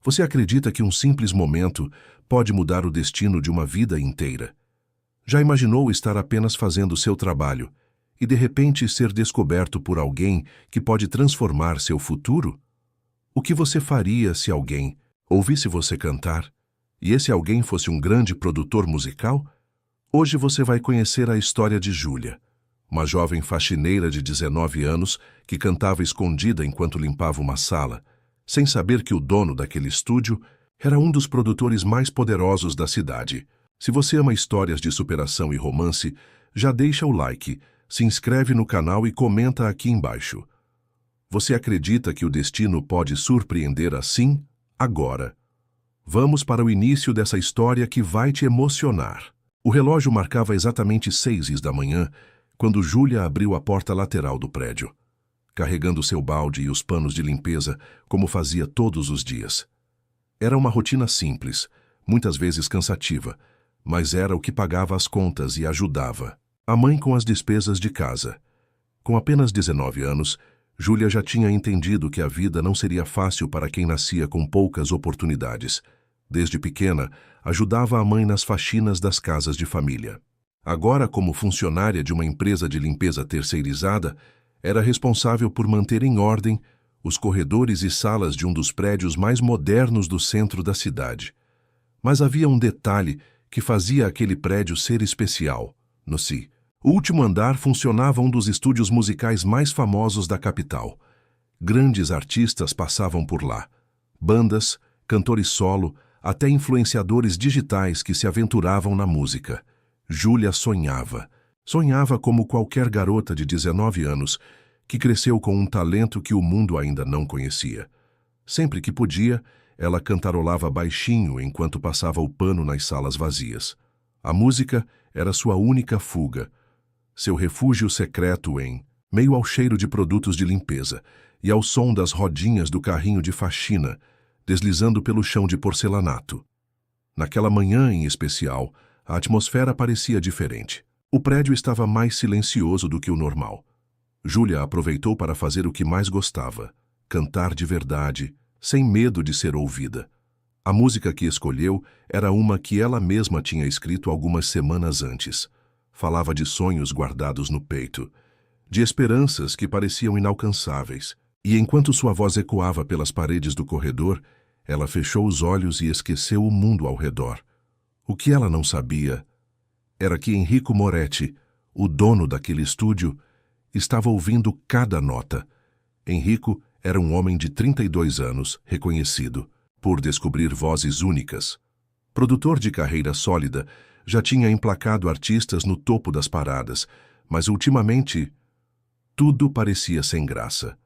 Você acredita que um simples momento pode mudar o destino de uma vida inteira? Já imaginou estar apenas fazendo seu trabalho e de repente ser descoberto por alguém que pode transformar seu futuro? O que você faria se alguém ouvisse você cantar e esse alguém fosse um grande produtor musical? Hoje você vai conhecer a história de Júlia, uma jovem faxineira de 19 anos que cantava escondida enquanto limpava uma sala, sem saber que o dono daquele estúdio era um dos produtores mais poderosos da cidade. Se você ama histórias de superação e romance, já deixa o like, se inscreve no canal e comenta aqui embaixo. Você acredita que o destino pode surpreender assim, agora? Vamos para o início dessa história que vai te emocionar. O relógio marcava exatamente 6 da manhã, quando Júlia abriu a porta lateral do prédio, carregando seu balde e os panos de limpeza, como fazia todos os dias. Era uma rotina simples, muitas vezes cansativa, mas era o que pagava as contas e ajudava a mãe com as despesas de casa. Com apenas 19 anos, Júlia já tinha entendido que a vida não seria fácil para quem nascia com poucas oportunidades. Desde pequena, ajudava a mãe nas faxinas das casas de família. Agora, como funcionária de uma empresa de limpeza terceirizada, era responsável por manter em ordem os corredores e salas de um dos prédios mais modernos do centro da cidade. Mas havia um detalhe que fazia aquele prédio ser especial. No último andar funcionava um dos estúdios musicais mais famosos da capital. Grandes artistas passavam por lá. Bandas, cantores solo, até influenciadores digitais que se aventuravam na música. Júlia sonhava. Sonhava como qualquer garota de 19 anos, que cresceu com um talento que o mundo ainda não conhecia. Sempre que podia, ela cantarolava baixinho enquanto passava o pano nas salas vazias. A música era sua única fuga, seu refúgio secreto em meio ao cheiro de produtos de limpeza e ao som das rodinhas do carrinho de faxina, deslizando pelo chão de porcelanato. Naquela manhã em especial, a atmosfera parecia diferente. O prédio estava mais silencioso do que o normal. Júlia aproveitou para fazer o que mais gostava, cantar de verdade, sem medo de ser ouvida. A música que escolheu era uma que ela mesma tinha escrito algumas semanas antes. Falava de sonhos guardados no peito, de esperanças que pareciam inalcançáveis. E enquanto sua voz ecoava pelas paredes do corredor, ela fechou os olhos e esqueceu o mundo ao redor. O que ela não sabia era que Enrico Moretti, o dono daquele estúdio, estava ouvindo cada nota. Enrico era um homem de 32 anos, reconhecido por descobrir vozes únicas. Produtor de carreira sólida, já tinha emplacado artistas no topo das paradas, mas ultimamente tudo parecia sem graça.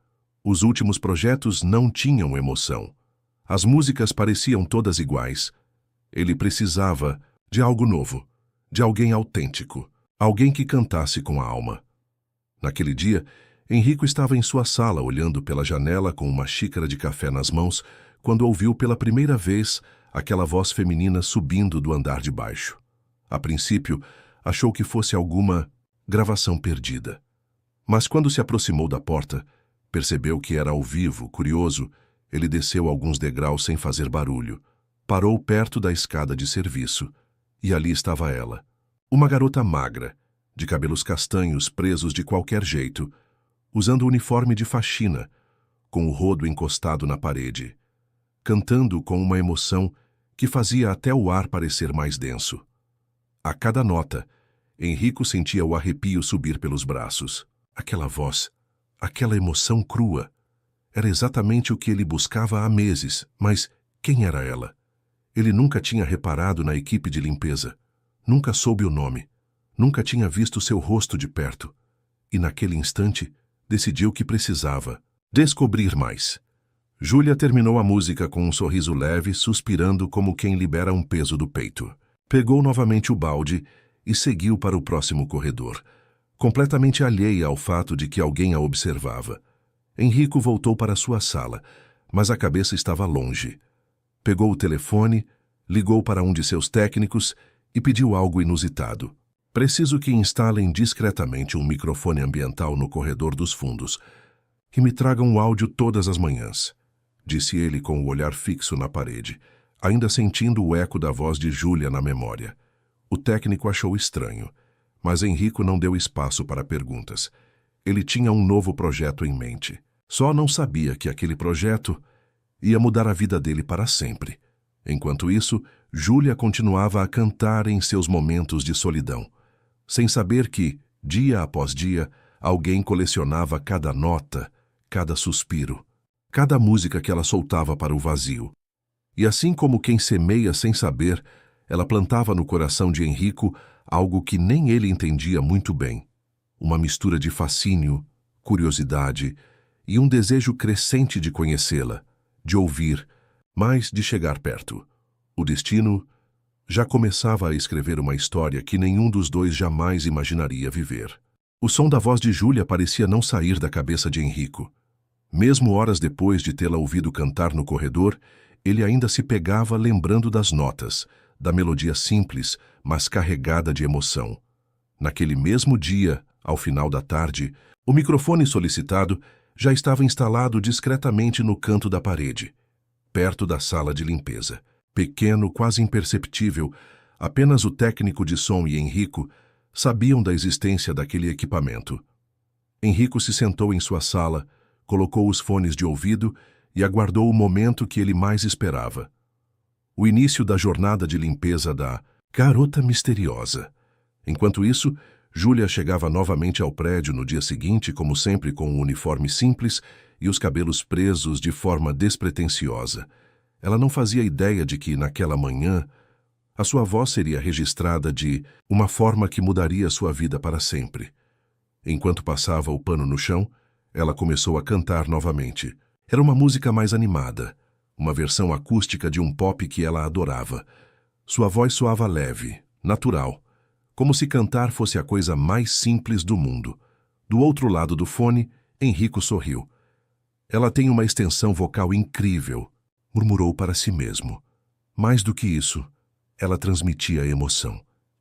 Os últimos projetos não tinham emoção. As músicas pareciam todas iguais. Ele precisava de algo novo, de alguém autêntico, alguém que cantasse com a alma. Naquele dia, Enrico estava em sua sala olhando pela janela com uma xícara de café nas mãos, quando ouviu pela primeira vez aquela voz feminina subindo do andar de baixo. A princípio, achou que fosse alguma gravação perdida. Mas quando se aproximou da porta, percebeu que era ao vivo. Curioso, ele desceu alguns degraus sem fazer barulho. Parou perto da escada de serviço, e ali estava ela. Uma garota magra, de cabelos castanhos presos de qualquer jeito, usando o uniforme de faxina, com o rodo encostado na parede, cantando com uma emoção que fazia até o ar parecer mais denso. A cada nota, Enrico sentia o arrepio subir pelos braços. Aquela voz, aquela emoção crua, era exatamente o que ele buscava há meses, mas quem era ela? Ele nunca tinha reparado na equipe de limpeza, nunca soube o nome, nunca tinha visto seu rosto de perto, e naquele instante decidiu que precisava descobrir mais. Júlia terminou a música com um sorriso leve, suspirando como quem libera um peso do peito. Pegou novamente o balde e seguiu para o próximo corredor, completamente alheia ao fato de que alguém a observava. Enrico voltou para sua sala, mas a cabeça estava longe. Pegou o telefone, ligou para um de seus técnicos e pediu algo inusitado. Preciso que instalem discretamente um microfone ambiental no corredor dos fundos e me tragam o áudio todas as manhãs. disse ele com o olhar fixo na parede, ainda sentindo o eco da voz de Júlia na memória. O técnico achou estranho, mas Henrico não deu espaço para perguntas. Ele tinha um novo projeto em mente. Só não sabia que aquele projeto ia mudar a vida dele para sempre. Enquanto isso, Júlia continuava a cantar em seus momentos de solidão, sem saber que, dia após dia, alguém colecionava cada nota, cada suspiro, cada música que ela soltava para o vazio. E assim como quem semeia sem saber, ela plantava no coração de Henrico algo que nem ele entendia muito bem. Uma mistura de fascínio, curiosidade e um desejo crescente de conhecê-la, de ouvir, mas de chegar perto. O destino já começava a escrever uma história que nenhum dos dois jamais imaginaria viver. O som da voz de Júlia parecia não sair da cabeça de Henrico. Mesmo horas depois de tê-la ouvido cantar no corredor, ele ainda se pegava lembrando das notas, da melodia simples, mas carregada de emoção. Naquele mesmo dia, ao final da tarde, o microfone solicitado já estava instalado discretamente no canto da parede, perto da sala de limpeza. Pequeno, quase imperceptível, apenas o técnico de som e Henrico sabiam da existência daquele equipamento. Henrico se sentou em sua sala, colocou os fones de ouvido e aguardou o momento que ele mais esperava. O início da jornada de limpeza da Garota Misteriosa. Enquanto isso, Júlia chegava novamente ao prédio no dia seguinte, como sempre com um uniforme simples e os cabelos presos de forma despretensiosa. Ela não fazia ideia de que, naquela manhã, a sua voz seria registrada de uma forma que mudaria sua vida para sempre. Enquanto passava o pano no chão, ela começou a cantar novamente. Era uma música mais animada, uma versão acústica de um pop que ela adorava. Sua voz soava leve, natural, como se cantar fosse a coisa mais simples do mundo. Do outro lado do fone, Henrico sorriu. Ela tem uma extensão vocal incrível, murmurou para si mesmo. Mais do que isso, ela transmitia emoção.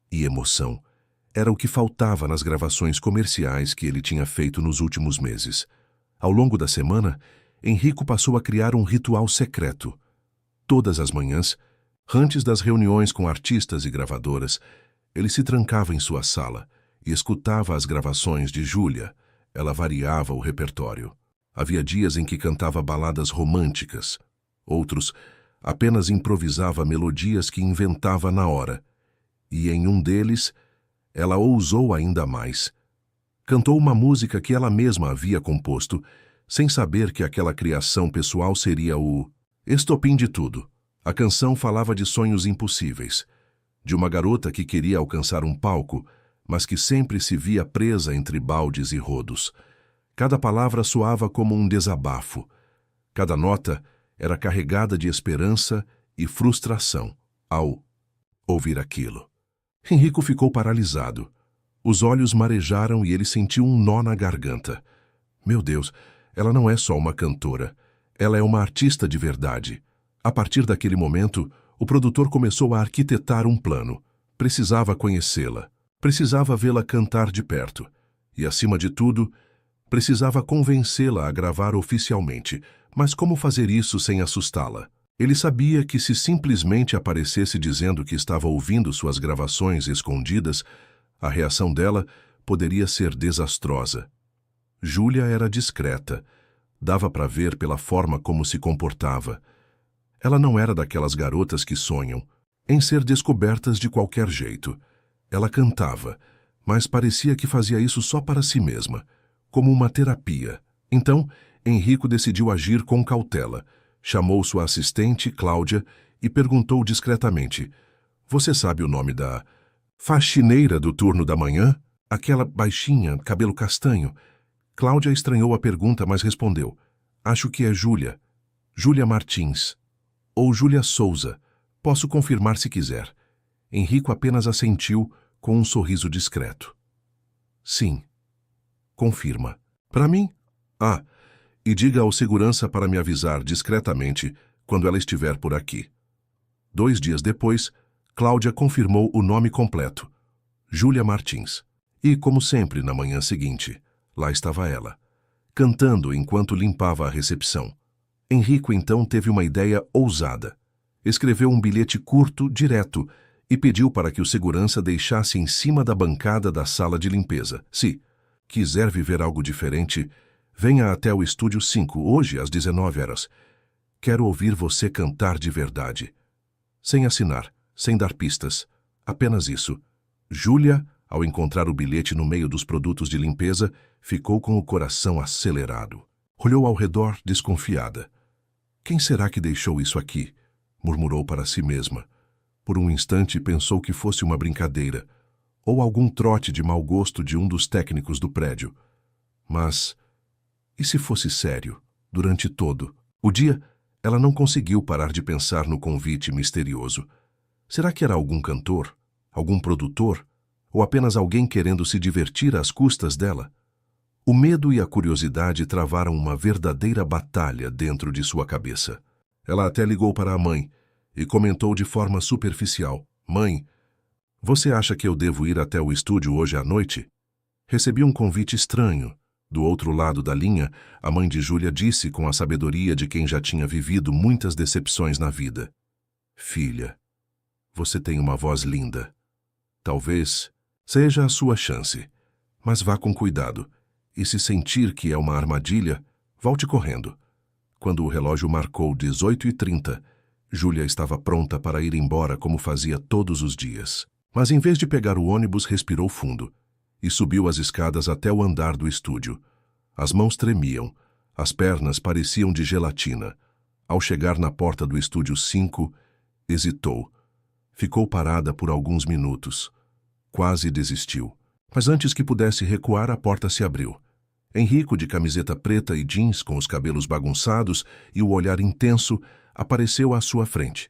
E emoção era o que faltava nas gravações comerciais que ele tinha feito nos últimos meses. Ao longo da semana, Henrico passou a criar um ritual secreto. Todas as manhãs, antes das reuniões com artistas e gravadoras, ele se trancava em sua sala e escutava as gravações de Júlia. Ela variava o repertório. Havia dias em que cantava baladas românticas. Outros, apenas improvisava melodias que inventava na hora. E em um deles, ela ousou ainda mais. Cantou uma música que ela mesma havia composto, sem saber que aquela criação pessoal seria o estopim de tudo. A canção falava de sonhos impossíveis, de uma garota que queria alcançar um palco, mas que sempre se via presa entre baldes e rodos. Cada palavra soava como um desabafo. Cada nota era carregada de esperança e frustração ao ouvir aquilo. Henrico ficou paralisado. Os olhos marejaram e ele sentiu um nó na garganta. Meu Deus, ela não é só uma cantora. Ela é uma artista de verdade. A partir daquele momento, o produtor começou a arquitetar um plano. Precisava conhecê-la. Precisava vê-la cantar de perto. E, acima de tudo, precisava convencê-la a gravar oficialmente. Mas como fazer isso sem assustá-la? Ele sabia que se simplesmente aparecesse dizendo que estava ouvindo suas gravações escondidas, a reação dela poderia ser desastrosa. Júlia era discreta. Dava para ver pela forma como se comportava. Ela não era daquelas garotas que sonham em ser descobertas de qualquer jeito. Ela cantava, mas parecia que fazia isso só para si mesma, como uma terapia. Então, Henrico decidiu agir com cautela. Chamou sua assistente, Cláudia, e perguntou discretamente: "Você sabe o nome da faxineira do turno da manhã? Aquela baixinha, cabelo castanho?" Cláudia estranhou a pergunta, mas respondeu: "Acho que é Júlia. Júlia Martins. Ou Júlia Souza. Posso confirmar se quiser." Henrico apenas assentiu com um sorriso discreto. "Sim. Confirma. Para mim? Ah, e diga ao segurança para me avisar discretamente quando ela estiver por aqui." 2 dias depois, Cláudia confirmou o nome completo: Júlia Martins. E, como sempre, na manhã seguinte, lá estava ela, cantando enquanto limpava a recepção. Henrico então teve uma ideia ousada. Escreveu um bilhete curto, direto, e pediu para que o segurança deixasse em cima da bancada da sala de limpeza. Se quiser viver algo diferente, venha até o Estúdio 5, hoje às 19 horas. Quero ouvir você cantar de verdade. Sem assinar, sem dar pistas. Apenas isso. Júlia, ao encontrar o bilhete no meio dos produtos de limpeza, ficou com o coração acelerado. Olhou ao redor, desconfiada. Quem será que deixou isso aqui? Murmurou para si mesma. Por um instante pensou que fosse uma brincadeira, ou algum trote de mau gosto de um dos técnicos do prédio. Mas, e se fosse sério, durante todo o dia, ela não conseguiu parar de pensar no convite misterioso. Será que era algum cantor? Algum produtor? Ou apenas alguém querendo se divertir às custas dela? O medo e a curiosidade travaram uma verdadeira batalha dentro de sua cabeça. Ela até ligou para a mãe e comentou de forma superficial: Mãe, você acha que eu devo ir até o estúdio hoje à noite? Recebi um convite estranho. Do outro lado da linha, a mãe de Júlia disse com a sabedoria de quem já tinha vivido muitas decepções na vida: Filha, você tem uma voz linda. Talvez seja a sua chance, mas vá com cuidado. E se sentir que é uma armadilha, volte correndo. Quando o relógio marcou 18h30, Júlia estava pronta para ir embora como fazia todos os dias. Mas em vez de pegar o ônibus, respirou fundo e subiu as escadas até o andar do estúdio. As mãos tremiam, as pernas pareciam de gelatina. Ao chegar na porta do estúdio 5, hesitou. Ficou parada por alguns minutos. Quase desistiu. Mas antes que pudesse recuar, a porta se abriu. Henrico, de camiseta preta e jeans, com os cabelos bagunçados e o olhar intenso, apareceu à sua frente.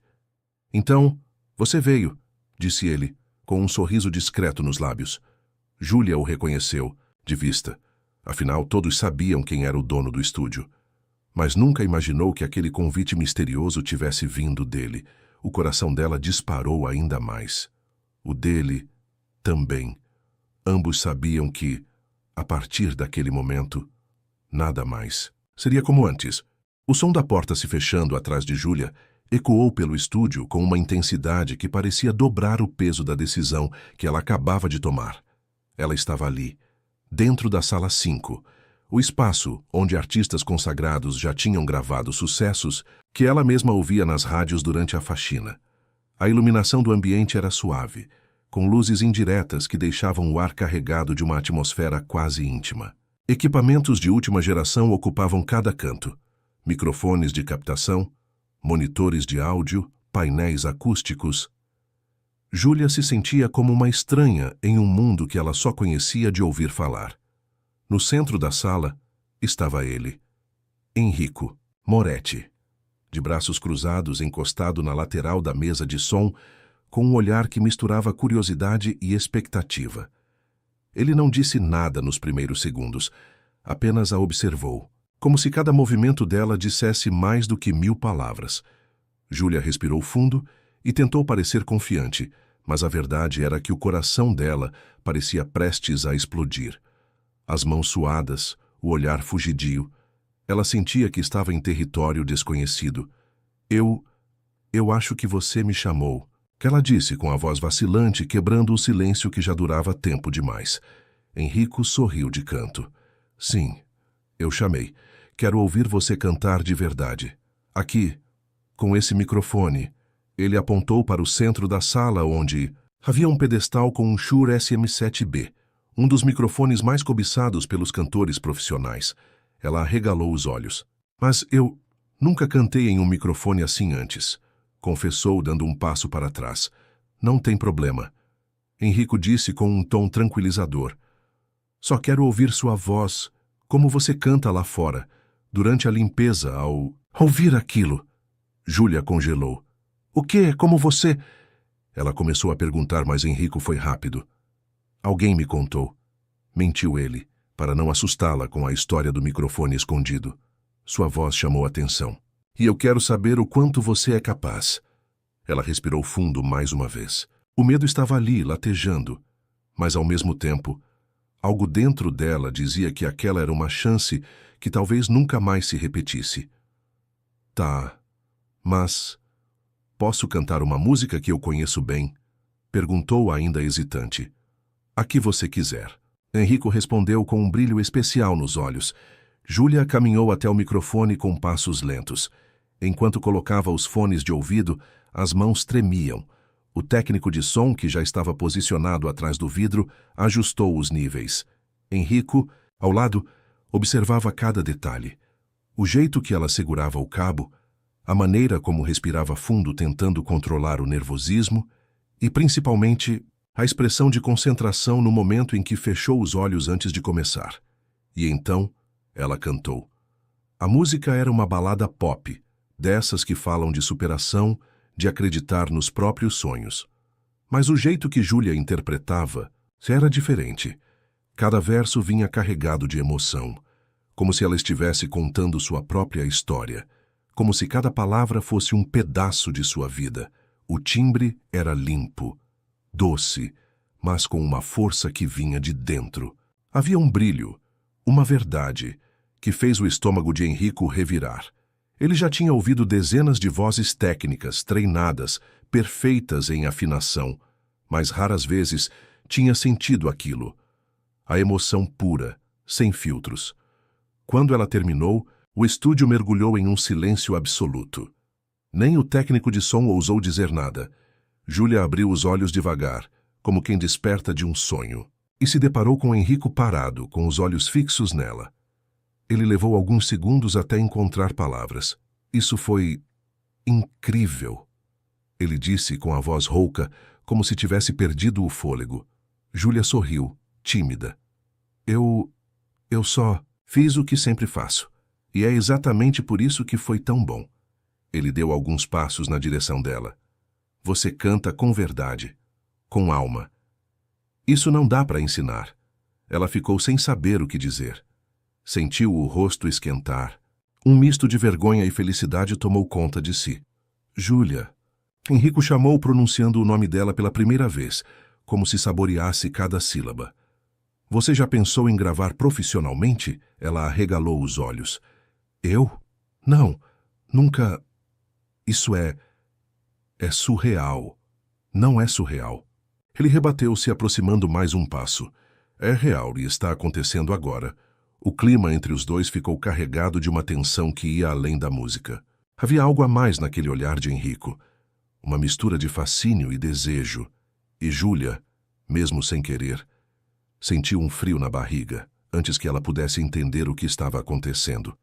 Então, você veio, disse ele, com um sorriso discreto nos lábios. Júlia o reconheceu, de vista. Afinal, todos sabiam quem era o dono do estúdio. Mas nunca imaginou que aquele convite misterioso tivesse vindo dele. O coração dela disparou ainda mais. O dele também. Ambos sabiam que, a partir daquele momento, nada mais seria como antes. O som da porta se fechando atrás de Júlia ecoou pelo estúdio com uma intensidade que parecia dobrar o peso da decisão que ela acabava de tomar. Ela estava ali, dentro da sala 5, o espaço onde artistas consagrados já tinham gravado sucessos que ela mesma ouvia nas rádios durante a faxina. A iluminação do ambiente era suave, com luzes indiretas que deixavam o ar carregado de uma atmosfera quase íntima. Equipamentos de última geração ocupavam cada canto. Microfones de captação, monitores de áudio, painéis acústicos. Júlia se sentia como uma estranha em um mundo que ela só conhecia de ouvir falar. No centro da sala estava ele, Henrico Moretti, de braços cruzados encostado na lateral da mesa de som, com um olhar que misturava curiosidade e expectativa. Ele não disse nada nos primeiros segundos, apenas a observou, como se cada movimento dela dissesse mais do que 1000 palavras. Júlia respirou fundo e tentou parecer confiante, mas a verdade era que o coração dela parecia prestes a explodir. As mãos suadas, o olhar fugidio. Ela sentia que estava em território desconhecido. Eu acho que você me chamou, que ela disse com a voz vacilante, quebrando o silêncio que já durava tempo demais. Henrico sorriu de canto. Sim, eu chamei. Quero ouvir você cantar de verdade. Aqui, com esse microfone. Ele apontou para o centro da sala onde havia um pedestal com um Shure SM7B, um dos microfones mais cobiçados pelos cantores profissionais. Ela arregalou os olhos. Mas eu nunca cantei em um microfone assim antes, confessou dando um passo para trás. Não tem problema. Henrico disse com um tom tranquilizador. Só quero ouvir sua voz, como você canta lá fora, durante a limpeza, ao ouvir aquilo. Júlia congelou. O quê? Como você? Ela começou a perguntar, mas Henrico foi rápido. Alguém me contou. Mentiu ele, para não assustá-la com a história do microfone escondido. Sua voz chamou atenção. E eu quero saber o quanto você é capaz. Ela respirou fundo mais uma vez. O medo estava ali, latejando, mas ao mesmo tempo, algo dentro dela dizia que aquela era uma chance que talvez nunca mais se repetisse. Tá, mas posso cantar uma música que eu conheço bem? Perguntou ainda hesitante. A que você quiser. Enrico respondeu com um brilho especial nos olhos. Júlia caminhou até o microfone com passos lentos. Enquanto colocava os fones de ouvido, as mãos tremiam. O técnico de som, que já estava posicionado atrás do vidro, ajustou os níveis. Enrico, ao lado, observava cada detalhe. O jeito que ela segurava o cabo, a maneira como respirava fundo tentando controlar o nervosismo e, principalmente, a expressão de concentração no momento em que fechou os olhos antes de começar. E então, ela cantou. A música era uma balada pop, dessas que falam de superação, de acreditar nos próprios sonhos. Mas o jeito que Júlia interpretava era diferente. Cada verso vinha carregado de emoção, como se ela estivesse contando sua própria história, como se cada palavra fosse um pedaço de sua vida. O timbre era limpo, doce, mas com uma força que vinha de dentro. Havia um brilho, uma verdade, que fez o estômago de Enrico revirar. Ele já tinha ouvido dezenas de vozes técnicas, treinadas, perfeitas em afinação, mas raras vezes tinha sentido aquilo. A emoção pura, sem filtros. Quando ela terminou, o estúdio mergulhou em um silêncio absoluto. Nem o técnico de som ousou dizer nada. Júlia abriu os olhos devagar, como quem desperta de um sonho, e se deparou com Enrico parado, com os olhos fixos nela. Ele levou alguns segundos até encontrar palavras. Isso foi incrível, ele disse com a voz rouca, como se tivesse perdido o fôlego. Júlia sorriu, tímida. Eu só fiz o que sempre faço, e é exatamente por isso que foi tão bom. Ele deu alguns passos na direção dela. Você canta com verdade, com alma. Isso não dá para ensinar. Ela ficou sem saber o que dizer. Sentiu o rosto esquentar. Um misto de vergonha e felicidade tomou conta de si. Júlia. Enrico chamou pronunciando o nome dela pela primeira vez, como se saboreasse cada sílaba. Você já pensou em gravar profissionalmente? Ela arregalou os olhos. Eu? Não, nunca. Isso é surreal. Não é surreal. Ele rebateu, se aproximando mais um passo. É real e está acontecendo agora. O clima entre os dois ficou carregado de uma tensão que ia além da música. Havia algo a mais naquele olhar de Enrico. Uma mistura de fascínio e desejo. E Júlia, mesmo sem querer, sentiu um frio na barriga, antes que ela pudesse entender o que estava acontecendo.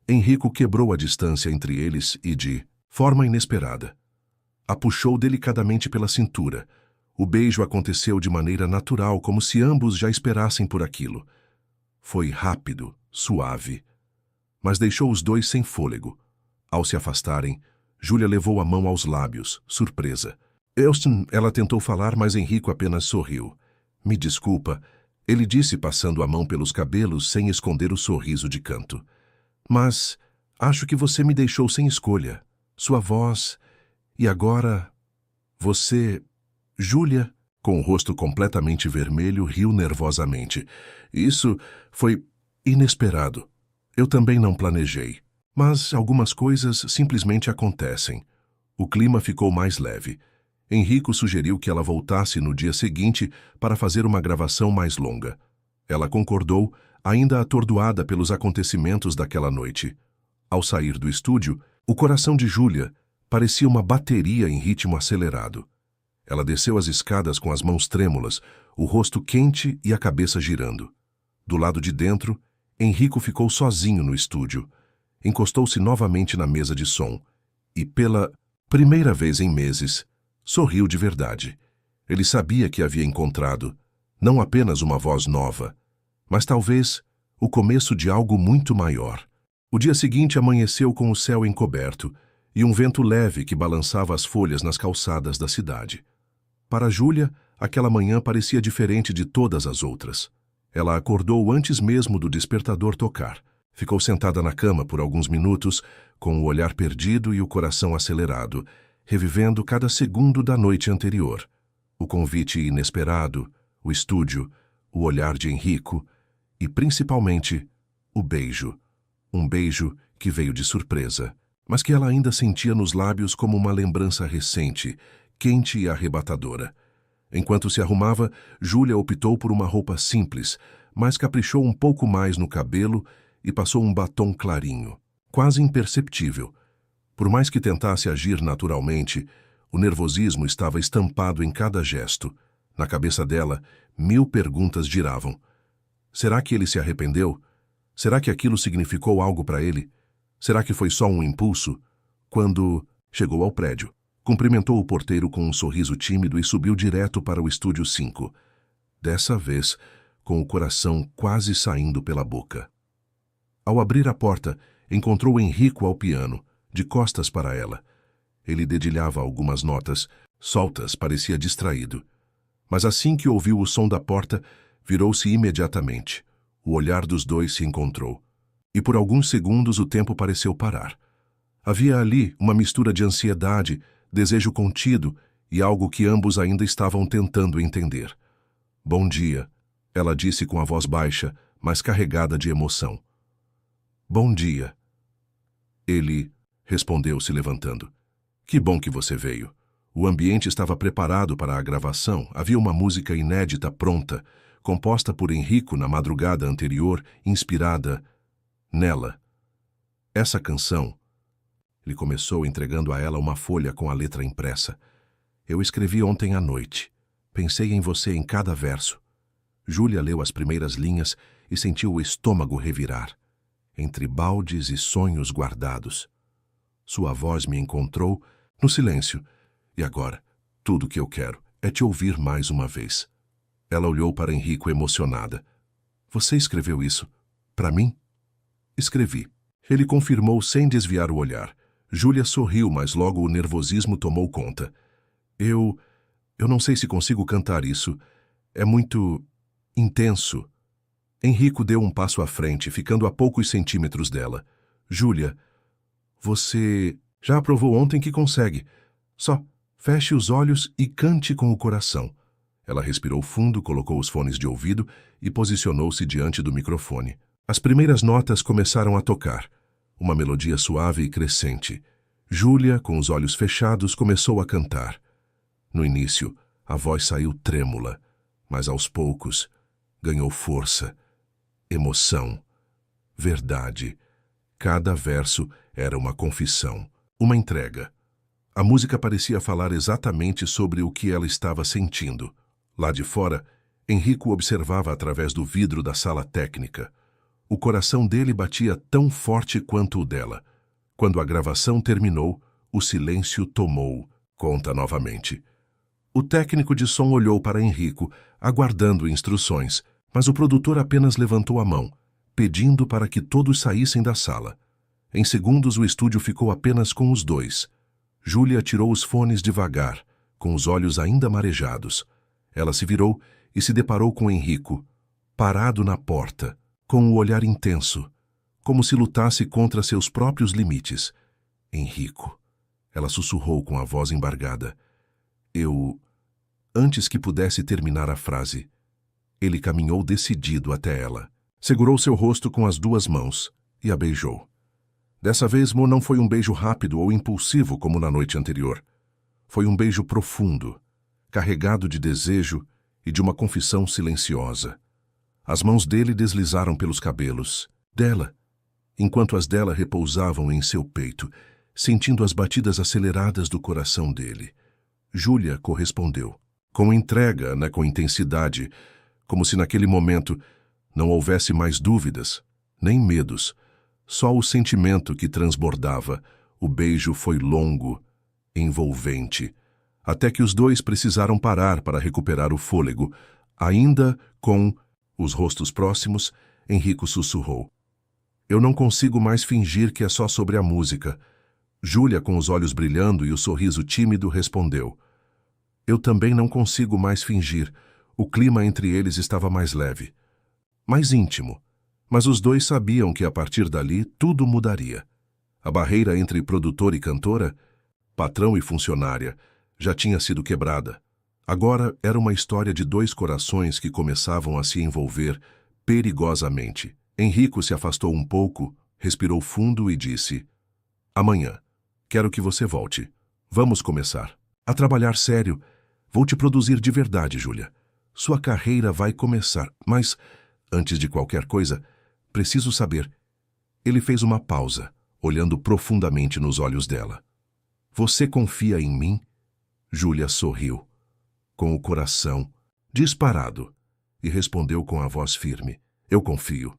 Enrico quebrou a distância entre eles e, de forma inesperada, a puxou delicadamente pela cintura. O beijo aconteceu de maneira natural, como se ambos já esperassem por aquilo. Foi rápido, suave, mas deixou os dois sem fôlego. Ao se afastarem, Júlia levou a mão aos lábios, surpresa. Elston, ela tentou falar, mas Enrico apenas sorriu. Me desculpa, ele disse passando a mão pelos cabelos sem esconder o sorriso de canto. Mas acho que você me deixou sem escolha. Sua voz... E agora... Você... Júlia, com o rosto completamente vermelho, riu nervosamente. Isso foi inesperado. Eu também não planejei. Mas algumas coisas simplesmente acontecem. O clima ficou mais leve. Enrico sugeriu que ela voltasse no dia seguinte para fazer uma gravação mais longa. Ela concordou, ainda atordoada pelos acontecimentos daquela noite. Ao sair do estúdio, o coração de Júlia parecia uma bateria em ritmo acelerado. Ela desceu as escadas com as mãos trêmulas, o rosto quente e a cabeça girando. Do lado de dentro, Enrico ficou sozinho no estúdio. Encostou-se novamente na mesa de som e, pela primeira vez em meses, sorriu de verdade. Ele sabia que havia encontrado não apenas uma voz nova, mas talvez o começo de algo muito maior. O dia seguinte amanheceu com o céu encoberto e um vento leve que balançava as folhas nas calçadas da cidade. Para Júlia, aquela manhã parecia diferente de todas as outras. Ela acordou antes mesmo do despertador tocar. Ficou sentada na cama por alguns minutos, com o olhar perdido e o coração acelerado, revivendo cada segundo da noite anterior. O convite inesperado, o estúdio, o olhar de Enrico e, principalmente, o beijo. Um beijo que veio de surpresa. mas que ela ainda sentia nos lábios como uma lembrança recente, quente e arrebatadora. Enquanto se arrumava, Júlia optou por uma roupa simples, mas caprichou um pouco mais no cabelo e passou um batom clarinho, quase imperceptível. Por mais que tentasse agir naturalmente, o nervosismo estava estampado em cada gesto. Na cabeça dela, 1000 perguntas giravam. Será que ele se arrependeu? Será que aquilo significou algo para ele? Será que foi só um impulso? Quando chegou ao prédio, cumprimentou o porteiro com um sorriso tímido e subiu direto para o estúdio 5. Dessa vez, com o coração quase saindo pela boca. Ao abrir a porta, encontrou Enrico ao piano, de costas para ela. Ele dedilhava algumas notas, soltas, parecia distraído. Mas assim que ouviu o som da porta, virou-se imediatamente. O olhar dos dois se encontrou. E por alguns segundos o tempo pareceu parar. Havia ali uma mistura de ansiedade, desejo contido e algo que ambos ainda estavam tentando entender. Bom dia, ela disse com a voz baixa, mas carregada de emoção. Bom dia. Ele respondeu se levantando. Que bom que você veio. O ambiente estava preparado para a gravação, havia uma música inédita pronta, composta por Enrico na madrugada anterior, inspirada nela. Essa canção... Ele começou entregando a ela uma folha com a letra impressa. Eu escrevi ontem à noite. Pensei em você em cada verso. Júlia leu as primeiras linhas e sentiu o estômago revirar, entre baldes e sonhos guardados. Sua voz me encontrou no silêncio. E agora, tudo o que eu quero é te ouvir mais uma vez. Ela olhou para Enrico emocionada. Você escreveu isso? Para mim? Escrevi. Ele confirmou sem desviar o olhar. Júlia sorriu, mas logo o nervosismo tomou conta. Eu não sei se consigo cantar isso. É muito intenso. Enrico deu um passo à frente, ficando a poucos centímetros dela. Júlia, você já provou ontem que consegue. Só feche os olhos e cante com o coração. Ela respirou fundo, colocou os fones de ouvido e posicionou-se diante do microfone. As primeiras notas começaram a tocar. Uma melodia suave e crescente. Júlia, com os olhos fechados, começou a cantar. No início, a voz saiu trêmula, mas aos poucos ganhou força, emoção, verdade. Cada verso era uma confissão, uma entrega. A música parecia falar exatamente sobre o que ela estava sentindo. Lá de fora, Enrico observava através do vidro da sala técnica. O coração dele batia tão forte quanto o dela. Quando a gravação terminou, o silêncio tomou conta novamente. O técnico de som olhou para Enrico, aguardando instruções, mas o produtor apenas levantou a mão, pedindo para que todos saíssem da sala. Em segundos, o estúdio ficou apenas com os dois. Júlia tirou os fones devagar, com os olhos ainda marejados. Ela se virou e se deparou com Enrico, parado na porta, com o olhar intenso, como se lutasse contra seus próprios limites. Enrico. Ela sussurrou com a voz embargada. Antes que pudesse terminar a frase, ele caminhou decidido até ela. Segurou seu rosto com as 2 mãos e a beijou. Dessa vez, não foi um beijo rápido ou impulsivo como na noite anterior. Foi um beijo profundo, carregado de desejo e de uma confissão silenciosa. As mãos dele deslizaram pelos cabelos dela, enquanto as dela repousavam em seu peito, sentindo as batidas aceleradas do coração dele. Júlia correspondeu, com entrega, com intensidade, como se naquele momento não houvesse mais dúvidas, nem medos, só o sentimento que transbordava. O beijo foi longo, envolvente, até que os dois precisaram parar para recuperar o fôlego. Ainda com os rostos próximos, Enrico sussurrou. Eu não consigo mais fingir que é só sobre a música. Júlia, com os olhos brilhando e o sorriso tímido, respondeu. Eu também não consigo mais fingir. O clima entre eles estava mais leve, mais íntimo. Mas os dois sabiam que a partir dali tudo mudaria. A barreira entre produtor e cantora, patrão e funcionária, já tinha sido quebrada. Agora era uma história de 2 corações que começavam a se envolver perigosamente. Enrico se afastou um pouco, respirou fundo e disse, Amanhã. Quero que você volte. Vamos começar a trabalhar sério. Vou te produzir de verdade, Júlia. Sua carreira vai começar, mas, antes de qualquer coisa, preciso saber. Ele fez uma pausa, olhando profundamente nos olhos dela. Você confia em mim? Júlia sorriu, com o coração disparado, e respondeu com a voz firme. Eu confio.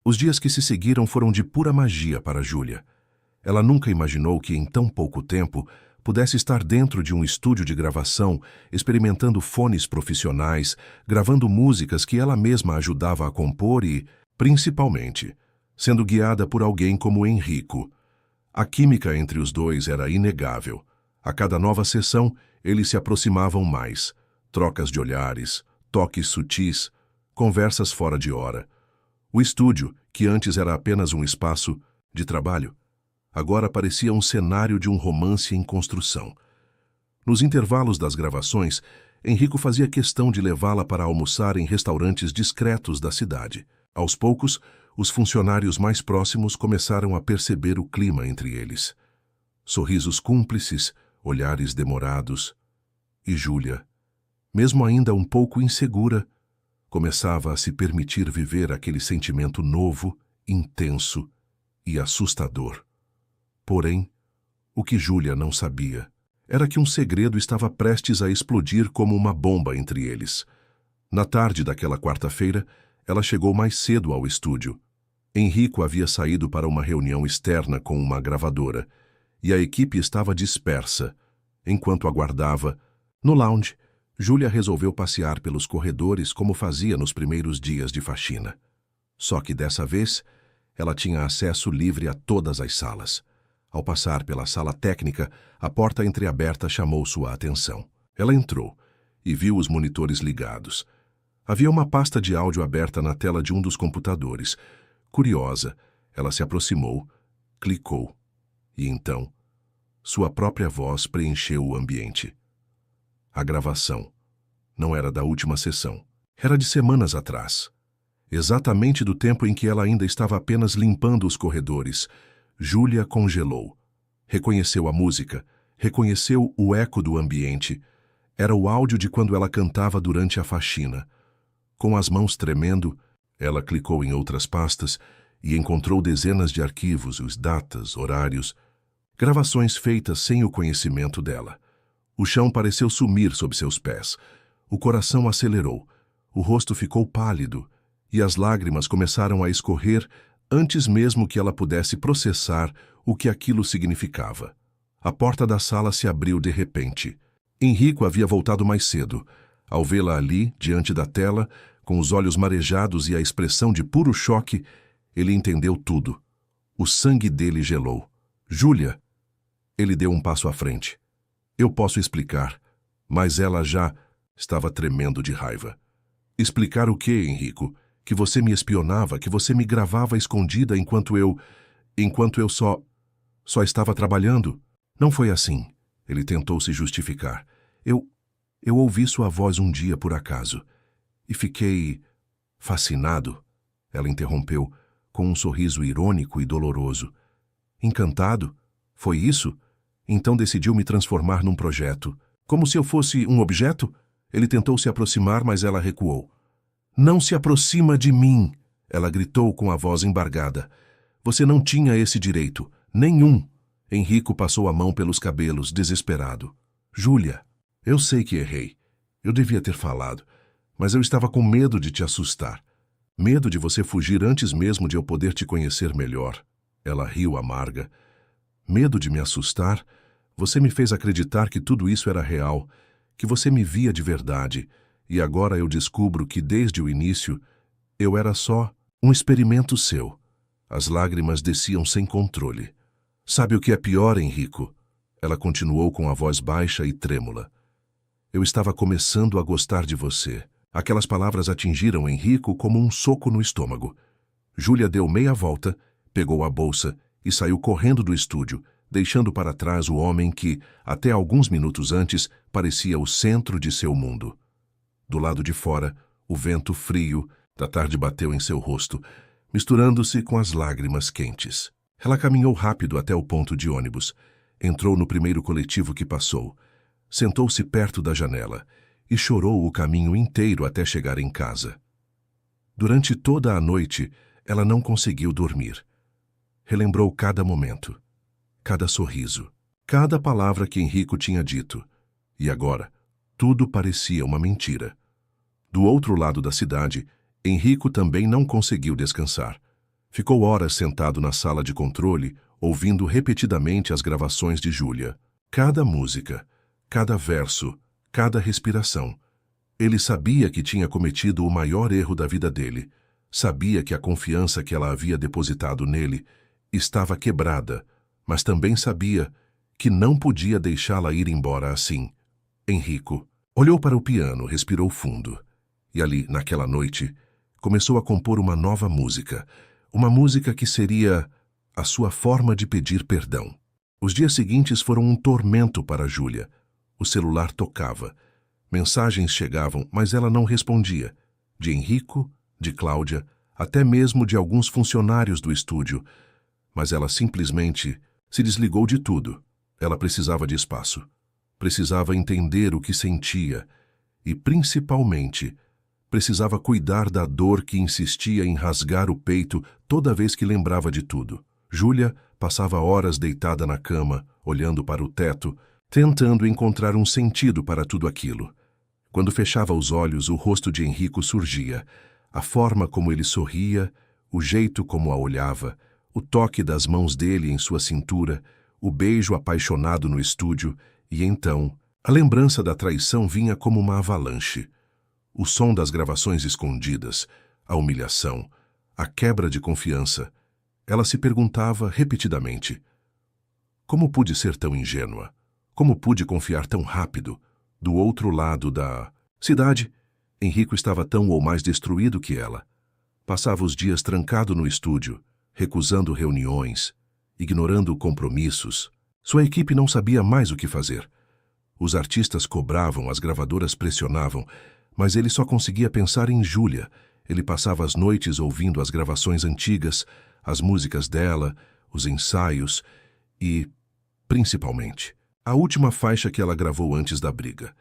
Os dias que se seguiram foram de pura magia para Júlia. Ela nunca imaginou que em tão pouco tempo pudesse estar dentro de um estúdio de gravação, experimentando fones profissionais, gravando músicas que ela mesma ajudava a compor e, principalmente, sendo guiada por alguém como Henrico. A química entre os dois era inegável. A cada nova sessão, eles se aproximavam mais. Trocas de olhares, toques sutis, conversas fora de hora. O estúdio, que antes era apenas um espaço de trabalho, agora parecia um cenário de um romance em construção. Nos intervalos das gravações, Henrico fazia questão de levá-la para almoçar em restaurantes discretos da cidade. Aos poucos, os funcionários mais próximos começaram a perceber o clima entre eles. Sorrisos cúmplices, olhares demorados. E Júlia, mesmo ainda um pouco insegura, começava a se permitir viver aquele sentimento novo, intenso e assustador. Porém, o que Júlia não sabia era que um segredo estava prestes a explodir como uma bomba entre eles. Na tarde daquela quarta-feira, ela chegou mais cedo ao estúdio. Henrico havia saído para uma reunião externa com uma gravadora, e a equipe estava dispersa. Enquanto aguardava, no lounge, Júlia resolveu passear pelos corredores como fazia nos primeiros dias de faxina. Só que dessa vez, ela tinha acesso livre a todas as salas. Ao passar pela sala técnica, a porta entreaberta chamou sua atenção. Ela entrou e viu os monitores ligados. Havia uma pasta de áudio aberta na tela de um dos computadores. Curiosa, ela se aproximou, clicou, e então, sua própria voz preencheu o ambiente. A gravação não era da última sessão, era de semanas atrás. Exatamente do tempo em que ela ainda estava apenas limpando os corredores, Júlia congelou. Reconheceu a música, reconheceu o eco do ambiente. Era o áudio de quando ela cantava durante a faxina. Com as mãos tremendo, ela clicou em outras pastas e encontrou dezenas de arquivos, os datas, horários, gravações feitas sem o conhecimento dela. O chão pareceu sumir sob seus pés. O coração acelerou, o rosto ficou pálido e as lágrimas começaram a escorrer antes mesmo que ela pudesse processar o que aquilo significava. A porta da sala se abriu de repente. Henrico havia voltado mais cedo. Ao vê-la ali, diante da tela, com os olhos marejados e a expressão de puro choque, ele entendeu tudo. O sangue dele gelou. Júlia! Ele deu um passo à frente. Eu posso explicar, mas ela já estava tremendo de raiva. Explicar o quê, Henrico? Que você me espionava, que você me gravava escondida enquanto eu só estava trabalhando? Não foi assim. Ele tentou se justificar. Eu ouvi sua voz um dia por acaso e fiquei fascinado. Ela interrompeu com um sorriso irônico e doloroso. Encantado? Foi isso? Então decidiu me transformar num projeto. Como se eu fosse um objeto? Ele tentou se aproximar, mas ela recuou. Não se aproxima de mim, ela gritou com a voz embargada. Você não tinha esse direito. Nenhum. Henrico passou a mão pelos cabelos, desesperado. Júlia, eu sei que errei. Eu devia ter falado. Mas eu estava com medo de te assustar. Medo de você fugir antes mesmo de eu poder te conhecer melhor. Ela riu amarga. Medo de me assustar? Você me fez acreditar que tudo isso era real, que você me via de verdade. E agora eu descubro que, desde o início, eu era só um experimento seu. As lágrimas desciam sem controle. Sabe o que é pior, Henrico? Ela continuou com a voz baixa e trêmula. Eu estava começando a gostar de você. Aquelas palavras atingiram Henrico como um soco no estômago. Júlia deu meia volta, pegou a bolsa e saiu correndo do estúdio, deixando para trás o homem que, até alguns minutos antes, parecia o centro de seu mundo. Do lado de fora, o vento frio da tarde bateu em seu rosto, misturando-se com as lágrimas quentes. Ela caminhou rápido até o ponto de ônibus, entrou no primeiro coletivo que passou, sentou-se perto da janela e chorou o caminho inteiro até chegar em casa. Durante toda a noite, ela não conseguiu dormir. Relembrou cada momento, cada sorriso, cada palavra que Enrico tinha dito. E agora, tudo parecia uma mentira. Do outro lado da cidade, Enrico também não conseguiu descansar. Ficou horas sentado na sala de controle, ouvindo repetidamente as gravações de Júlia. Cada música, cada verso, cada respiração. Ele sabia que tinha cometido o maior erro da vida dele. Sabia que a confiança que ela havia depositado nele estava quebrada, mas também sabia que não podia deixá-la ir embora assim. Enrico olhou para o piano, respirou fundo. E ali, naquela noite, começou a compor uma nova música. Uma música que seria a sua forma de pedir perdão. Os dias seguintes foram um tormento para Júlia. O celular tocava. Mensagens chegavam, mas ela não respondia. De Enrico, de Cláudia, até mesmo de alguns funcionários do estúdio. Mas ela simplesmente se desligou de tudo. Ela precisava de espaço. Precisava entender o que sentia. E, principalmente, precisava cuidar da dor que insistia em rasgar o peito toda vez que lembrava de tudo. Júlia passava horas deitada na cama, olhando para o teto, tentando encontrar um sentido para tudo aquilo. Quando fechava os olhos, o rosto de Enrico surgia. A forma como ele sorria, o jeito como a olhava, o toque das mãos dele em sua cintura, o beijo apaixonado no estúdio, e então, a lembrança da traição vinha como uma avalanche. O som das gravações escondidas, a humilhação, a quebra de confiança. Ela se perguntava repetidamente: como pude ser tão ingênua? Como pude confiar tão rápido? Do outro lado da cidade, Enrico estava tão ou mais destruído que ela. Passava os dias trancado no estúdio, recusando reuniões, ignorando compromissos. Sua equipe não sabia mais o que fazer. Os artistas cobravam, as gravadoras pressionavam, mas ele só conseguia pensar em Júlia. Ele passava as noites ouvindo as gravações antigas, as músicas dela, os ensaios e, principalmente, a última faixa que ela gravou antes da briga.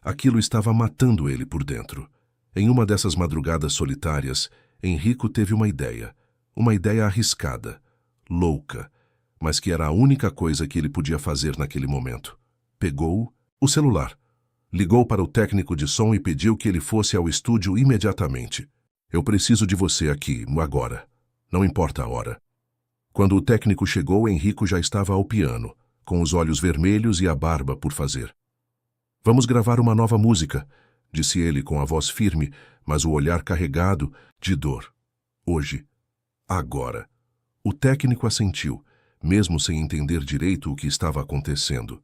Aquilo estava matando ele por dentro. Em uma dessas madrugadas solitárias, Enrico teve uma ideia arriscada, louca, mas que era a única coisa que ele podia fazer naquele momento. Pegou o celular, ligou para o técnico de som e pediu que ele fosse ao estúdio imediatamente. Eu preciso de você aqui, agora. Não importa a hora. Quando o técnico chegou, Enrico já estava ao piano, com os olhos vermelhos e a barba por fazer. Vamos gravar uma nova música, disse ele com a voz firme, mas o olhar carregado de dor. Hoje. Agora. O técnico assentiu, mesmo sem entender direito o que estava acontecendo.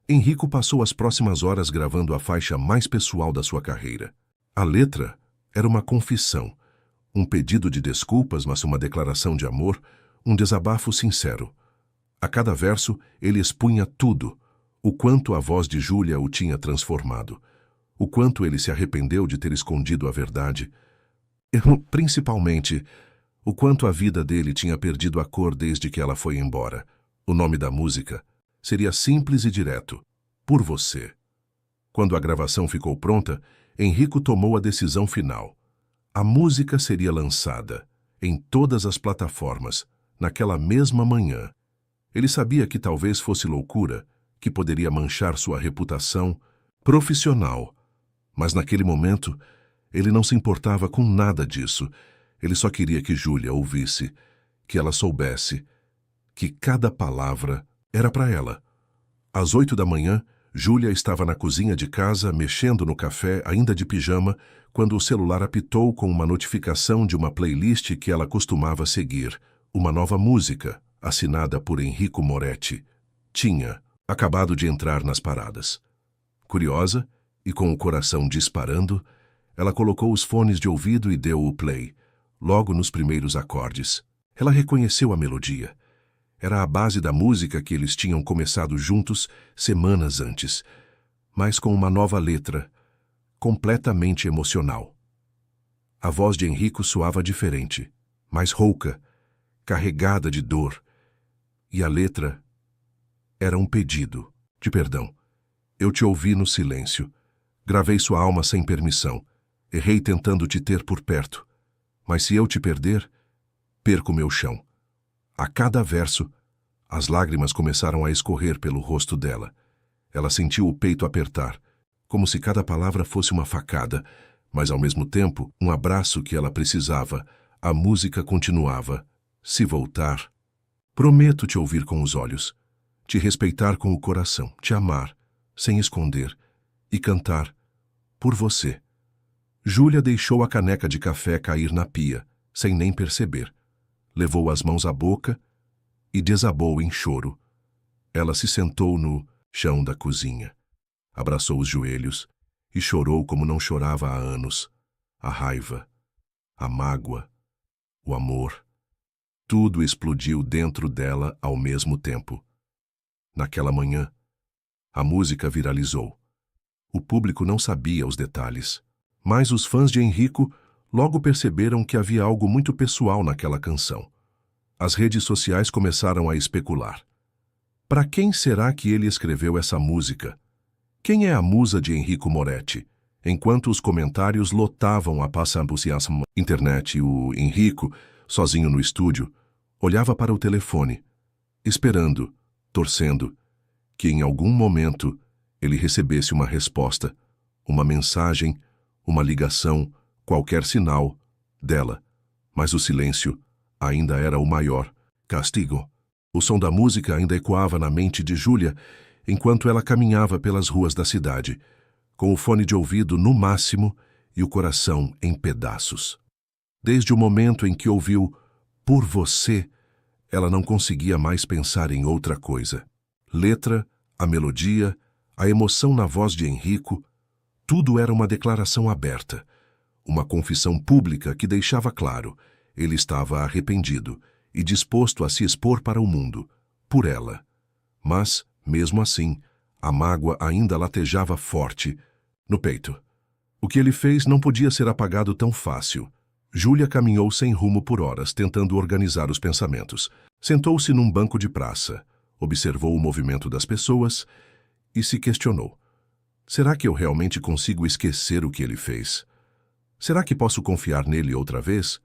Enrico passou as próximas horas gravando a faixa mais pessoal da sua carreira. A letra era uma confissão, um pedido de desculpas, mas uma declaração de amor, um desabafo sincero. A cada verso, ele expunha tudo, o quanto a voz de Júlia o tinha transformado, o quanto ele se arrependeu de ter escondido a verdade, e, principalmente, o quanto a vida dele tinha perdido a cor desde que ela foi embora. O nome da música seria simples e direto: Por Você. Quando a gravação ficou pronta, Enrico tomou a decisão final. A música seria lançada em todas as plataformas, naquela mesma manhã. Ele sabia que talvez fosse loucura, que poderia manchar sua reputação profissional, mas naquele momento ele não se importava com nada disso. Ele só queria que Júlia ouvisse, que ela soubesse que cada palavra era para ela. Às 8 da manhã, Júlia estava na cozinha de casa, mexendo no café, ainda de pijama, quando o celular apitou com uma notificação de uma playlist que ela costumava seguir, uma nova música, assinada por Enrico Moretti. Tinha acabado de entrar nas paradas. Curiosa, e com o coração disparando, ela colocou os fones de ouvido e deu o play, logo nos primeiros acordes. Ela reconheceu a melodia. Era a base da música que eles tinham começado juntos semanas antes, mas com uma nova letra, completamente emocional. A voz de Enrico soava diferente, mais rouca, carregada de dor, E a letra era um pedido de perdão. Eu te ouvi no silêncio. Gravei sua alma sem permissão. Errei tentando te ter por perto. Mas se eu te perder, perco meu chão. A cada verso, as lágrimas começaram a escorrer pelo rosto dela. Ela sentiu o peito apertar, como se cada palavra fosse uma facada, mas ao mesmo tempo, um abraço que ela precisava. A música continuava. Se voltar, prometo te ouvir com os olhos, te respeitar com o coração, te amar, sem esconder, e cantar por você. Júlia deixou a caneca de café cair na pia, sem nem perceber. Levou as mãos à boca e desabou em choro. Ela se sentou no chão da cozinha, abraçou os joelhos e chorou como não chorava há anos. A raiva, a mágoa, o amor, tudo explodiu dentro dela ao mesmo tempo. Naquela manhã, a música viralizou. O público não sabia os detalhes, mas os fãs de Henrico logo perceberam que havia algo muito pessoal naquela canção. As redes sociais começaram a especular. Para quem será que ele escreveu essa música? Quem é a musa de Enrico Moretti? Enquanto os comentários lotavam a internet, o Henrico, sozinho no estúdio, olhava para o telefone, esperando, torcendo, que em algum momento ele recebesse uma resposta, uma mensagem, uma ligação, qualquer sinal dela. Mas o silêncio ainda era o maior castigo. O som da música ainda ecoava na mente de Júlia enquanto ela caminhava pelas ruas da cidade, com o fone de ouvido no máximo e o coração em pedaços. Desde o momento em que ouviu "Por Você", ela não conseguia mais pensar em outra coisa. Letra, a melodia, a emoção na voz de Henrico, tudo era uma declaração aberta, uma confissão pública que deixava claro, ele estava arrependido e disposto a se expor para o mundo, por ela. Mas, mesmo assim, a mágoa ainda latejava forte no peito. O que ele fez não podia ser apagado tão fácil. Júlia caminhou sem rumo por horas, tentando organizar os pensamentos. Sentou-se num banco de praça, observou o movimento das pessoas e se questionou. Será que eu realmente consigo esquecer o que ele fez? Será que posso confiar nele outra vez?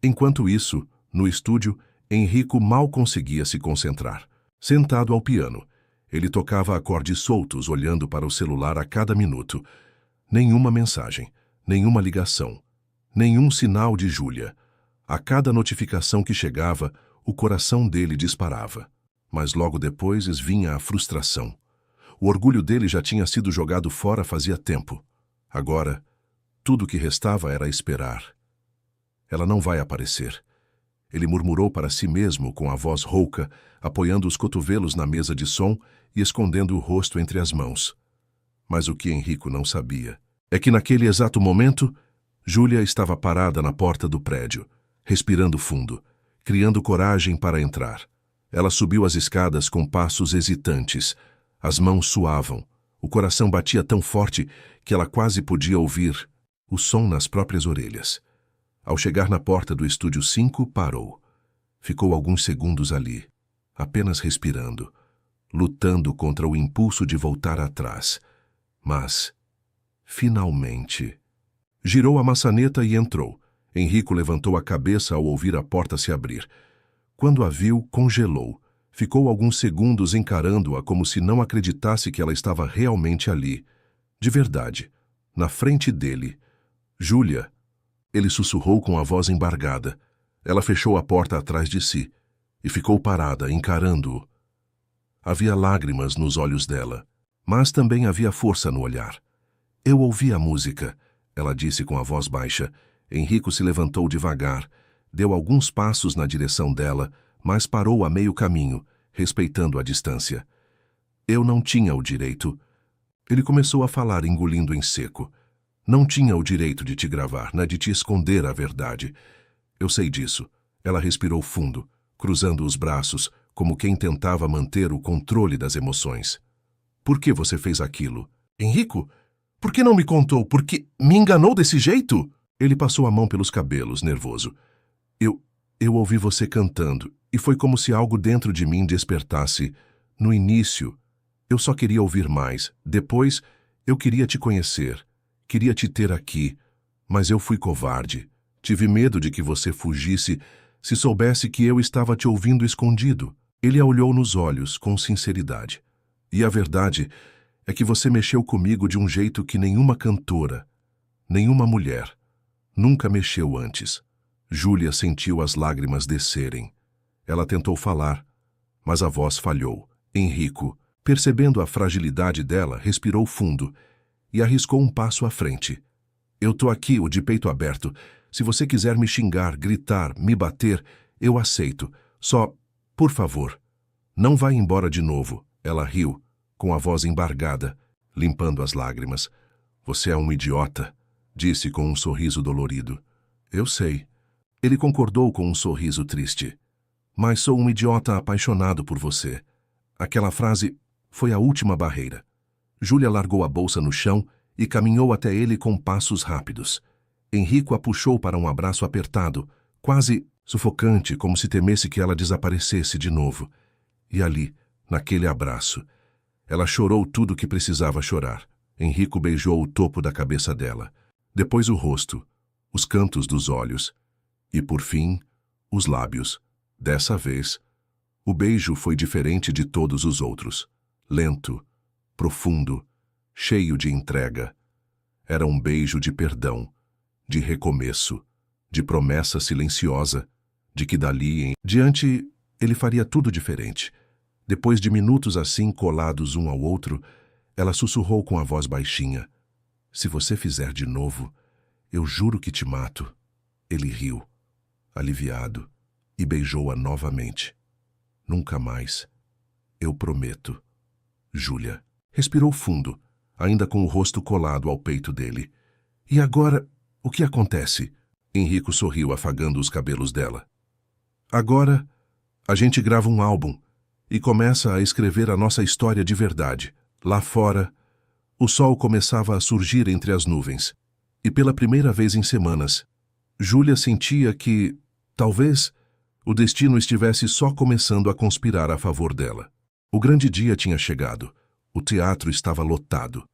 Enquanto isso, no estúdio, Henrico mal conseguia se concentrar. Sentado ao piano, ele tocava acordes soltos, olhando para o celular a cada minuto. Nenhuma mensagem, nenhuma ligação, nenhum sinal de Júlia. A cada notificação que chegava, o coração dele disparava. Mas logo depois vinha a frustração. O orgulho dele já tinha sido jogado fora fazia tempo. Agora, tudo o que restava era esperar. Ela não vai aparecer. Ele murmurou para si mesmo com a voz rouca, apoiando os cotovelos na mesa de som e escondendo o rosto entre as mãos. Mas o que Henrico não sabia é que naquele exato momento, Júlia estava parada na porta do prédio, respirando fundo, criando coragem para entrar. Ela subiu as escadas com passos hesitantes. As mãos suavam. O coração batia tão forte que ela quase podia ouvir o som nas próprias orelhas. Ao chegar na porta do estúdio 5, parou. Ficou alguns segundos ali, apenas respirando, lutando contra o impulso de voltar atrás. Mas, finalmente, girou a maçaneta e entrou. Henrico levantou a cabeça ao ouvir a porta se abrir. Quando a viu, congelou. Ficou alguns segundos encarando-a como se não acreditasse que ela estava realmente ali. De verdade, na frente dele. Júlia, ele sussurrou com a voz embargada. Ela fechou a porta atrás de si e ficou parada, encarando-o. Havia lágrimas nos olhos dela, mas também havia força no olhar. Eu ouvi a música, ela disse com a voz baixa. Henrico se levantou devagar, deu alguns passos na direção dela, mas parou a meio caminho, respeitando a distância. Eu não tinha o direito. Ele começou a falar, engolindo em seco. Não tinha o direito de te gravar, né, de te esconder a verdade. Eu sei disso. Ela respirou fundo, cruzando os braços, como quem tentava manter o controle das emoções. Por que você fez aquilo? Henrico? Por que não me contou? Por que me enganou desse jeito? Ele passou a mão pelos cabelos, nervoso. Eu ouvi você cantando. E foi como se algo dentro de mim despertasse. No início, eu só queria ouvir mais. Depois, eu queria te conhecer. Queria te ter aqui. Mas eu fui covarde. Tive medo de que você fugisse se soubesse que eu estava te ouvindo escondido. Ele a olhou nos olhos com sinceridade. E a verdade é que você mexeu comigo de um jeito que nenhuma cantora, nenhuma mulher, nunca mexeu antes. Júlia sentiu as lágrimas descerem. Ela tentou falar, mas a voz falhou. Henrico, percebendo a fragilidade dela, respirou fundo e arriscou um passo à frente. Eu tô aqui, o de peito aberto. Se você quiser me xingar, gritar, me bater, eu aceito. Só, por favor, não vá embora de novo. Ela riu, com a voz embargada, limpando as lágrimas. Você é um idiota, disse com um sorriso dolorido. Eu sei. Ele concordou com um sorriso triste. Mas sou um idiota apaixonado por você. Aquela frase foi a última barreira. Júlia largou a bolsa no chão e caminhou até ele com passos rápidos. Henrico a puxou para um abraço apertado, quase sufocante, como se temesse que ela desaparecesse de novo. E ali, naquele abraço, ela chorou tudo o que precisava chorar. Henrico beijou o topo da cabeça dela, depois o rosto, os cantos dos olhos e, por fim, os lábios. Dessa vez, o beijo foi diferente de todos os outros. Lento, profundo, cheio de entrega. Era um beijo de perdão, de recomeço, de promessa silenciosa, de que dali em diante ele faria tudo diferente. Depois de minutos assim colados um ao outro, ela sussurrou com a voz baixinha. Se você fizer de novo, eu juro que te mato. Ele riu, aliviado, e beijou-a novamente. Nunca mais. Eu prometo. Júlia respirou fundo, ainda com o rosto colado ao peito dele. E agora, o que acontece? Henrico sorriu, afagando os cabelos dela. Agora, a gente grava um álbum e começa a escrever a nossa história de verdade. Lá fora, o sol começava a surgir entre as nuvens. E pela primeira vez em semanas, Júlia sentia que, talvez, o destino estivesse só começando a conspirar a favor dela. O grande dia tinha chegado. O teatro estava lotado.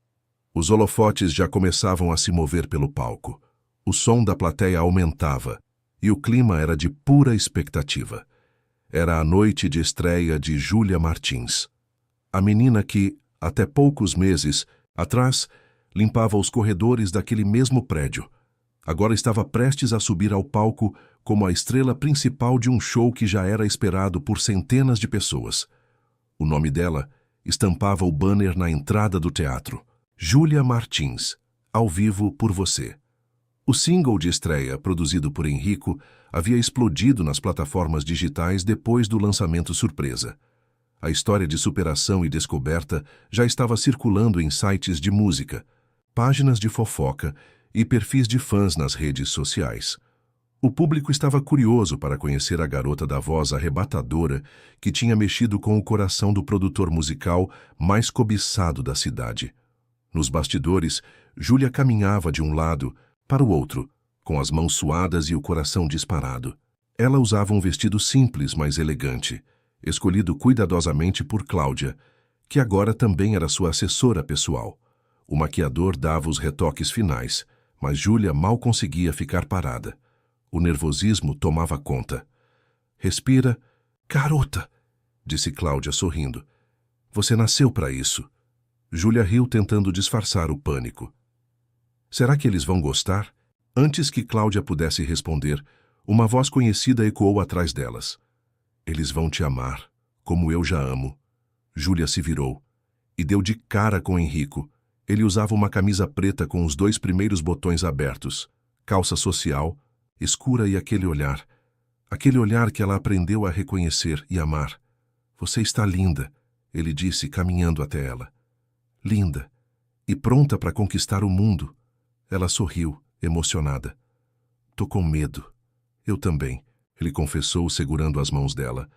Os holofotes já começavam a se mover pelo palco. O som da plateia aumentava e o clima era de pura expectativa. Era a noite de estreia de Júlia Martins. A menina que, até poucos meses atrás, limpava os corredores daquele mesmo prédio. Agora estava prestes a subir ao palco como a estrela principal de um show que já era esperado por centenas de pessoas. O nome dela estampava o banner na entrada do teatro. Júlia Martins, ao vivo por você. O single de estreia, produzido por Henrico, havia explodido nas plataformas digitais depois do lançamento surpresa. A história de superação e descoberta já estava circulando em sites de música, páginas de fofoca e perfis de fãs nas redes sociais. O público estava curioso para conhecer a garota da voz arrebatadora que tinha mexido com o coração do produtor musical mais cobiçado da cidade. Nos bastidores, Júlia caminhava de um lado para o outro, com as mãos suadas e o coração disparado. Ela usava um vestido simples, mas elegante, escolhido cuidadosamente por Cláudia, que agora também era sua assessora pessoal. O maquiador dava os retoques finais, mas Júlia mal conseguia ficar parada. O nervosismo tomava conta. Respira. Garota, disse Cláudia sorrindo. Você nasceu para isso. Júlia riu tentando disfarçar o pânico. Será que eles vão gostar? Antes que Cláudia pudesse responder, uma voz conhecida ecoou atrás delas. Eles vão te amar, como eu já amo. Júlia se virou e deu de cara com Henrico. Ele usava uma camisa preta com os 2 primeiros botões abertos, calça social, escura e aquele olhar que ela aprendeu a reconhecer e amar. Você está linda, ele disse, caminhando até ela. Linda e pronta para conquistar o mundo. Ela sorriu, emocionada. Tô com medo. Eu também, ele confessou, segurando as mãos dela.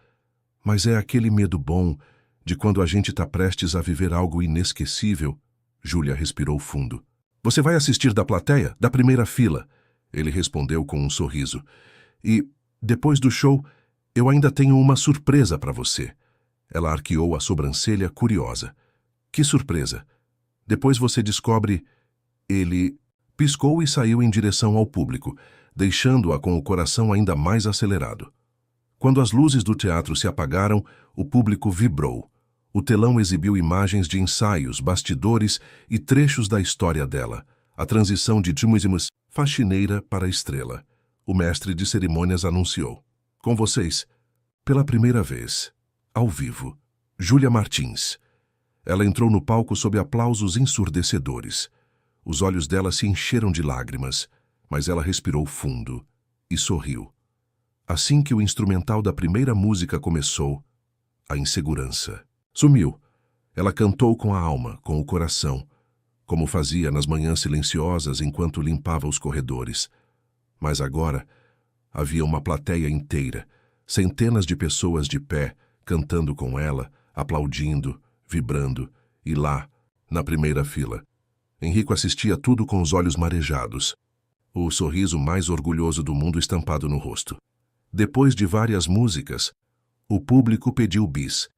Mas é aquele medo bom de quando a gente tá prestes a viver algo inesquecível. Júlia respirou fundo. Você vai assistir da plateia, da primeira fila? Ele respondeu com um sorriso. E, depois do show, Eu ainda tenho uma surpresa para você. Ela arqueou a sobrancelha, curiosa. Que surpresa? Depois você descobre... Ele piscou e saiu em direção ao público, deixando-a com o coração ainda mais acelerado. Quando as luzes do teatro se apagaram, o público vibrou. O telão exibiu imagens de ensaios, bastidores e trechos da história dela, a transição de Tmusimus, faxineira para estrela. O mestre de cerimônias anunciou. Com vocês, pela primeira vez, ao vivo, Júlia Martins. Ela entrou no palco sob aplausos ensurdecedores. Os olhos dela se encheram de lágrimas, mas ela respirou fundo e sorriu. Assim que o instrumental da primeira música começou, a insegurança sumiu. Ela cantou com a alma, com o coração, como fazia nas manhãs silenciosas enquanto limpava os corredores. Mas agora havia uma plateia inteira, centenas de pessoas de pé, cantando com ela, aplaudindo, vibrando, e lá, na primeira fila, Henrico assistia tudo com os olhos marejados, o sorriso mais orgulhoso do mundo estampado no rosto. Depois de várias músicas, o público pediu bis,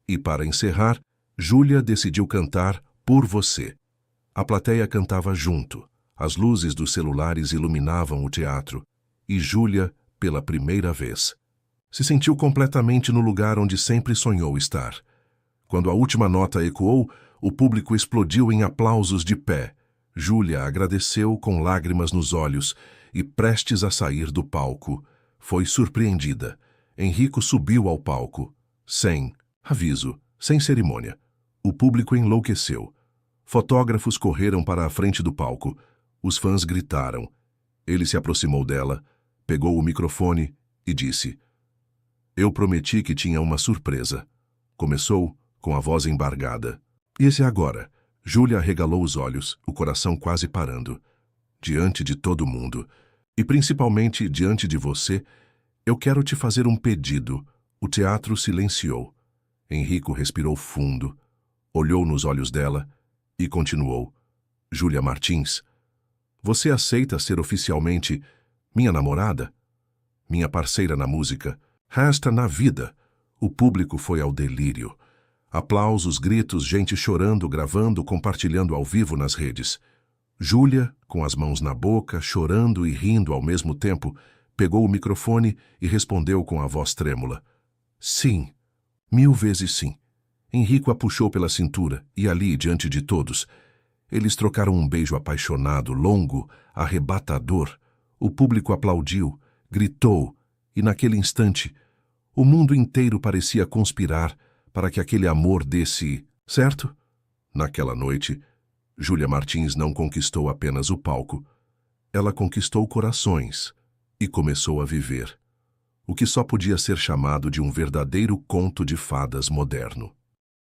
e para encerrar, Júlia decidiu cantar Por Você. A plateia cantava junto, as luzes dos celulares iluminavam o teatro, e Júlia, pela primeira vez, se sentiu completamente no lugar onde sempre sonhou estar. Quando a última nota ecoou, o público explodiu em aplausos de pé. Júlia agradeceu com lágrimas nos olhos e, prestes a sair do palco, foi surpreendida. Henrico subiu ao palco, sem aviso, sem cerimônia. O público enlouqueceu. Fotógrafos correram para a frente do palco. Os fãs gritaram. Ele se aproximou dela, pegou o microfone e disse: Eu prometi que tinha uma surpresa. Começou com a voz embargada. E esse é agora. Júlia arregalou os olhos, o coração quase parando. Diante de todo mundo, e principalmente diante de você, eu quero te fazer um pedido. O teatro silenciou. Henrico respirou fundo, olhou nos olhos dela e continuou. Júlia Martins, você aceita ser oficialmente minha namorada? Minha parceira na música, resta na vida. O público foi ao delírio. Aplausos, gritos, gente chorando, gravando, compartilhando ao vivo nas redes. Júlia, com as mãos na boca, chorando e rindo ao mesmo tempo, pegou o microfone e respondeu com a voz trêmula. Sim, 1000 vezes sim. Henrico a puxou pela cintura e ali, diante de todos, eles trocaram um beijo apaixonado, longo, arrebatador. O público aplaudiu, gritou, e naquele instante, o mundo inteiro parecia conspirar para que aquele amor desse certo? Naquela noite, Júlia Martins não conquistou apenas o palco. Ela conquistou corações e começou a viver o que só podia ser chamado de um verdadeiro conto de fadas moderno.